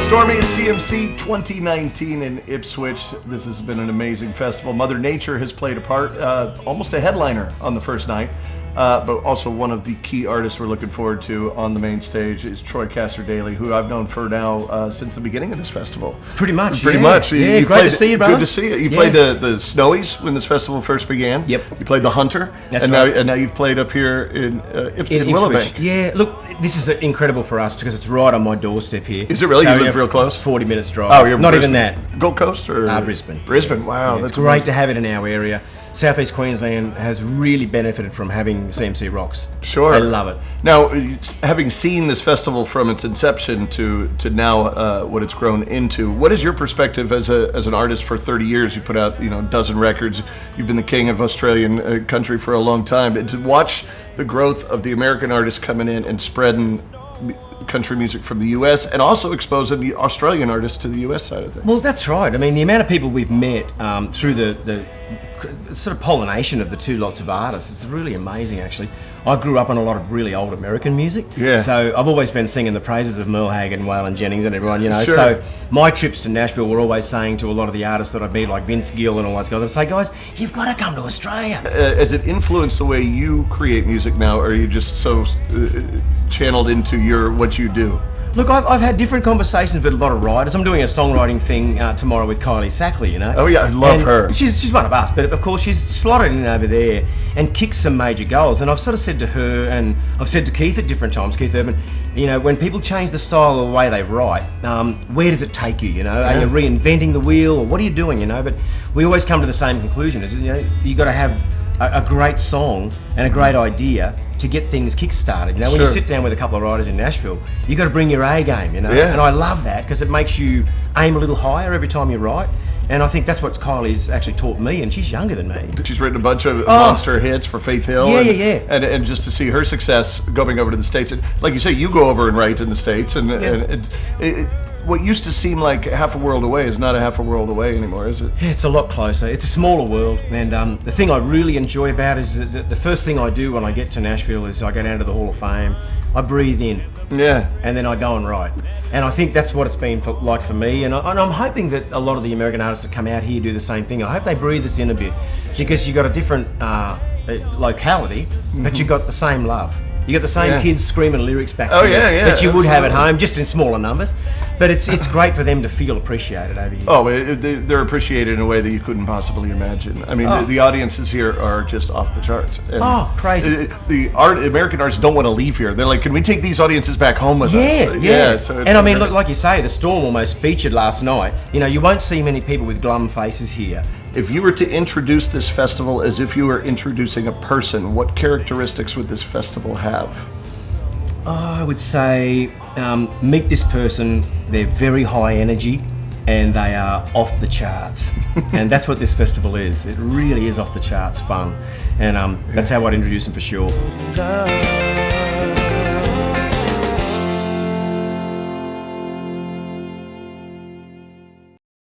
Stormy at CMC 2019 in Ipswich. This has been an amazing festival. Mother Nature has played a part, almost a headliner on the first night, but also one of the key artists we're looking forward to on the main stage is Troy Cassar-Daley, who I've known for now since the beginning of this festival. Pretty much. Yeah. Yeah, great to see you, brother. Good to see you. You played the Snowies when this festival first began. Yep. You played the Hunter. That's right. right. Now you've played up here in Willowbank. Yeah, look, this is incredible for us because it's right on my doorstep here. Is it really? You live real close? 40 minutes drive. Oh, you're not Brisbane. even that. Gold Coast or Brisbane. Brisbane. Wow, Yeah, that's it's great amazing. to have it in our area. Southeast Queensland has really benefited from having CMC Rocks. Sure. I love it. Now, having seen this festival from its inception to now what it's grown into, what is your perspective as an artist for 30 years? You put out a dozen records. You've been the king of Australian country for a long time. And to watch the growth of the American artists coming in and spreading country music from the U.S. and also exposing the Australian artists to the U.S. side of things. Well, that's right. I mean, the amount of people we've met through the sort of pollination of the two lots of artists, it's really amazing, actually. I grew up on a lot of really old American music. Yeah. So I've always been singing the praises of Merle Haggard and Waylon Jennings and everyone, Sure. So my trips to Nashville were always saying to a lot of the artists that I'd meet, like Vince Gill and all those guys, I'd say, guys, you've got to come to Australia. Has it influenced the way you create music now, or are you just so channeled into what you do? Look, I've had different conversations with a lot of writers. I'm doing a songwriting thing tomorrow with Kylie Sackley, Oh yeah, I love her. She's one of us, but of course she's slotted in over there and kicks some major goals. And I've sort of said to her, and I've said to Keith at different times, Keith Urban, when people change the style or the way they write, where does it take you? Are you reinventing the wheel, or what are you doing? But we always come to the same conclusion: is you got to have a great song and a great idea to get things kick-started. When you sit down with a couple of writers in Nashville, you got to bring your A game, Yeah. And I love that because it makes you aim a little higher every time you write. And I think that's what Kylie's actually taught me, and she's younger than me. She's written a bunch of monster hits for Faith Hill. Yeah. And just to see her success going over to the States. And like you say, you go over and write in the States. And what used to seem like half a world away is not a half a world away anymore, is it? Yeah, it's a lot closer. It's a smaller world. And the thing I really enjoy about it is that the first thing I do when I get to Nashville is I go down to the Hall of Fame, I breathe in. Yeah. And then I go and write. And I think that's what it's been like for me. And I'm hoping that a lot of the American artists that come out here do the same thing. I hope they breathe us in a bit because you got a different locality, but you got the same love. You got the same kids screaming lyrics back to you that you would have at home, just in smaller numbers. But it's great for them to feel appreciated over here. Oh, they're appreciated in a way that you couldn't possibly imagine. I mean, the audiences here are just off the charts. And crazy. The American artists don't want to leave here. They're like, can we take these audiences back home with us? Yeah. So and I mean, look, like you say, the Storm almost featured last night. You won't see many people with glum faces here. If you were to introduce this festival as if you were introducing a person, what characteristics would this festival have? I would say meet this person. They're very high energy and they are off the charts. And that's what this festival is. It really is off the charts fun. And that's how I'd introduce them for sure.